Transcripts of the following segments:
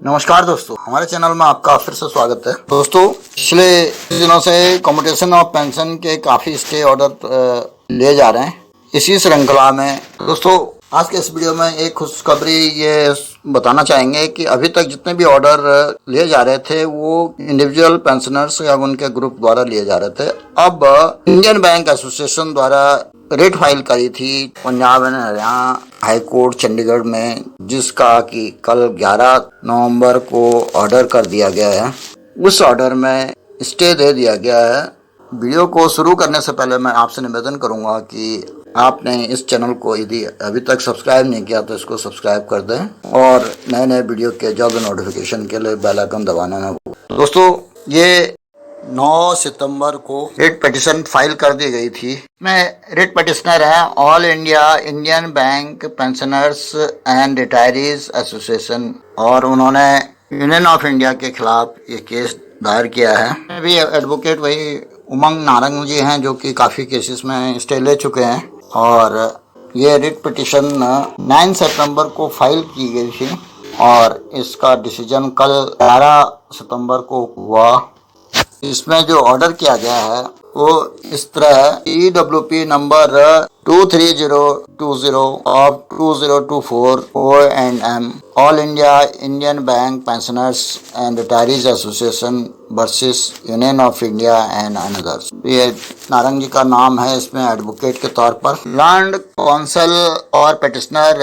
नमस्कार दोस्तों, हमारे चैनल में आपका फिर से स्वागत है। दोस्तों, पिछले दिनों से कम्यूटेशन ऑफ पेंशन के काफ़ी स्टे ऑर्डर लिए जा रहे हैं। इसी श्रृंखला में दोस्तों आज के इस वीडियो में एक खुशखबरी ये बताना चाहेंगे कि अभी तक जितने भी ऑर्डर लिए जा रहे थे वो इंडिविजुअल पेंशनर्स या उनके ग्रुप द्वारा लिए जा रहे थे। अब इंडियन बैंक एसोसिएशन द्वारा रेट फाइल करी थी Punjab and Haryana high court Chandigarh में, जिसका कि कल 11 नवंबर को ऑर्डर कर दिया गया है। उस ऑर्डर में स्टे दे दिया गया है। वीडियो को शुरू करने से पहले मैं आपसे निवेदन करूंगा कि आपने इस चैनल को यदि अभी तक सब्सक्राइब नहीं किया तो इसको सब्सक्राइब कर दें और नए नए वीडियो के जल्द नोटिफिकेशन के लिए बेल आइकन दबाना ना भूलें। दोस्तों, ये 9 सितंबर को रेट पिटीशन फाइल कर दी गई थी। मैं रेट पिटिशनर है all India Indian bank pensioners and retirees association, और उन्होंने यूनियन ऑफ इंडिया के खिलाफ ये केस दायर किया है। अभी एडवोकेट वही उमंग नारंग जी हैं जो कि काफ़ी केसेस में स्टे ले चुके हैं, और ये रिट पिटिशन 9 सितंबर को फाइल की गई थी और इसका डिसीजन कल 11 सितंबर को हुआ। इसमें जो ऑर्डर किया गया है वो इस तरह है। EWP number 23020 of 2024 ONM all India Indian bank pensioners and retirees association versus union of India and another's. ये नारंग जी का नाम है इसमें एडवोकेट के तौर पर। लैंड काउंसिल और petitioner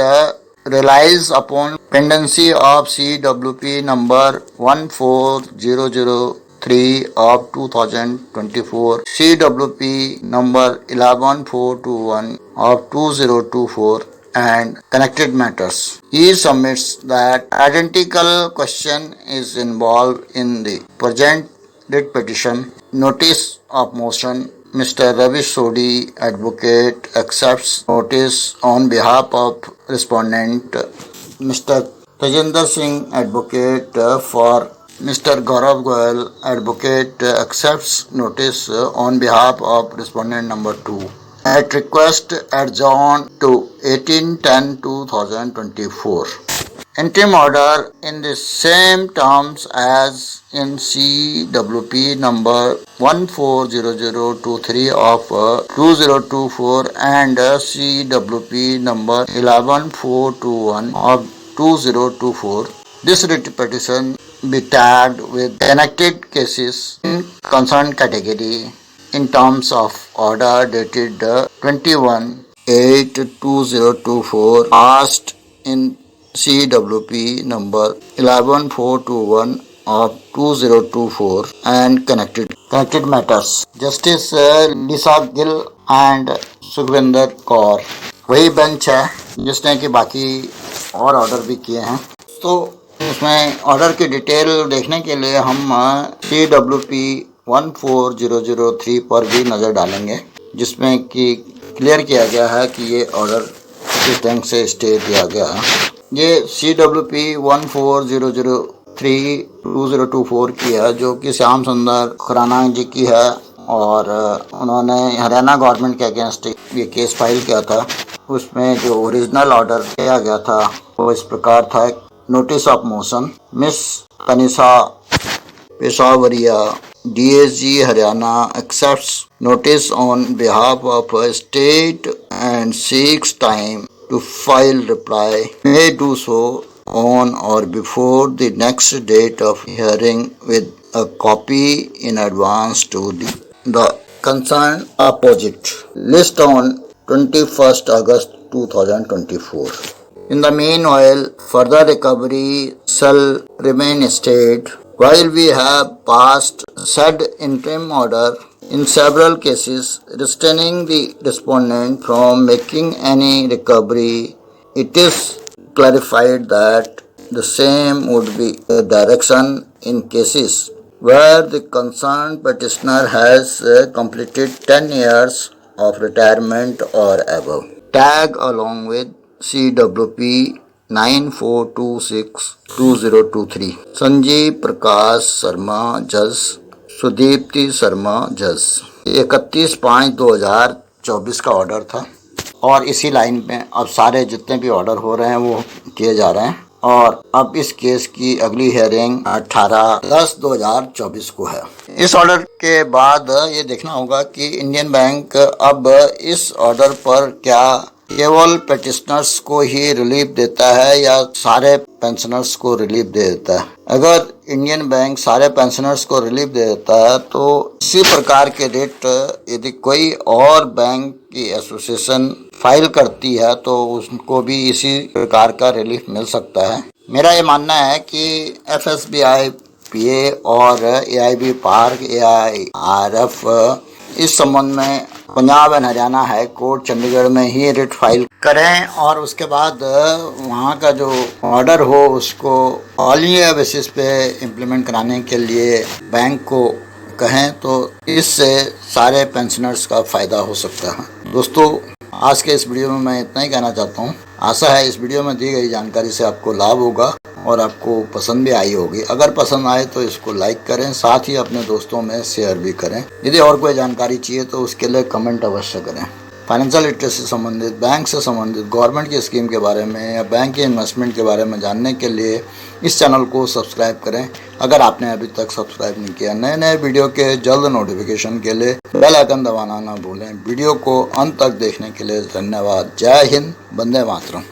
relies upon pendency of CWP number 14003 of 2024, CWP number 11421 of 2024 and connected matters. He submits that identical question is involved in the present writ petition. Notice of motion. Mr. Ravi Sodhi, advocate, accepts notice on behalf of respondent. Mr. Tajinder Singh, advocate, for Mr. Gaurav Goyal, advocate, accepts notice on behalf of respondent number 2. At request adjourned to 18/10/2024. Interim order in the same terms as in CWP number 140023 of 2024 and CWP number 11421 of 2024. This writ petition be tagged with connected cases in concerned category in terms of order dated 21/8/2024 passed in CWP number 11421 of 2024 and connected matters. Justice Lisa Gill and Sukhwinder Kaur वही bench है जिसने कि बाकी और order भी किए हैं। तो उसमें ऑर्डर की डिटेल देखने के लिए हम CWP 14003 पर भी नज़र डालेंगे, जिसमें कि क्लियर किया गया है कि ये ऑर्डर किस ढंग से स्टे दिया गया है। ये CWP 14003/2024 की है, जो कि श्याम सुंदर खुराना जी की है, और उन्होंने हरियाणा गवर्नमेंट के अगेंस्ट ये केस फाइल किया था। उसमें जो ओरिजिनल ऑर्डर किया गया था वो इस प्रकार था। Notice of motion. Miss Tanisha Peshawaria, DSG Haryana, accepts notice on behalf of a state and seeks time to file reply, may do so on or before the next date of hearing with a copy in advance to the concerned opposite. List on 21st August 2024. In the meanwhile, further recovery shall remain stayed while we have passed said interim order in several cases restraining the respondent from making any recovery. It is clarified that the same would be a direction in cases where the concerned petitioner has completed 10 years of retirement or above. Tag along with CWP 9426/2023. Sanjeev Prakash Sharma जज, सुदीप्ति शर्मा जज। 31/5/2024 का order था और इसी line में अब सारे जितने भी ऑर्डर हो रहे हैं वो किए जा रहे हैं। और अब इस केस की अगली हेयरिंग 18/10/2024 को है। इस ऑर्डर के बाद ये देखना होगा कि इंडियन बैंक अब इस ऑर्डर पर क्या केवल पेटिशनर्स को ही रिलीफ देता है या सारे पेंशनर्स को रिलीफ दे देता है। अगर इंडियन बैंक सारे पेंशनर्स को रिलीफ दे देता है तो इसी प्रकार के रेट यदि कोई और बैंक की एसोसिएशन फाइल करती है तो उसको भी इसी प्रकार का रिलीफ मिल सकता है। मेरा ये मानना है कि FSBI PA और AIB पार्क AIRF इस संबंध में Punjab and Haryana high court Chandigarh में ही रिट फाइल करें और उसके बाद वहाँ का जो ऑर्डर हो उसको ऑल इंडिया बेसिस पे इम्प्लीमेंट कराने के लिए बैंक को कहें तो इससे सारे पेंशनर्स का फ़ायदा हो सकता है। दोस्तों, आज के इस वीडियो में मैं इतना ही कहना चाहता हूँ। आशा है इस वीडियो में दी गई जानकारी से आपको लाभ होगा और आपको पसंद भी आई होगी। अगर पसंद आए तो इसको लाइक करें, साथ ही अपने दोस्तों में शेयर भी करें। यदि और कोई जानकारी चाहिए तो उसके लिए कमेंट अवश्य करें। फाइनेंशियल लिटरेसी से संबंधित, बैंक से संबंधित, गवर्नमेंट की स्कीम के बारे में या बैंक के इन्वेस्टमेंट के बारे में जानने के लिए इस चैनल को सब्सक्राइब करें अगर आपने अभी तक सब्सक्राइब नहीं किया। नए नए वीडियो के जल्द नोटिफिकेशन के लिए बेल आइकन दबाना ना भूलें। वीडियो को अंत तक देखने के लिए धन्यवाद। जय हिंद, वंदे मातरम।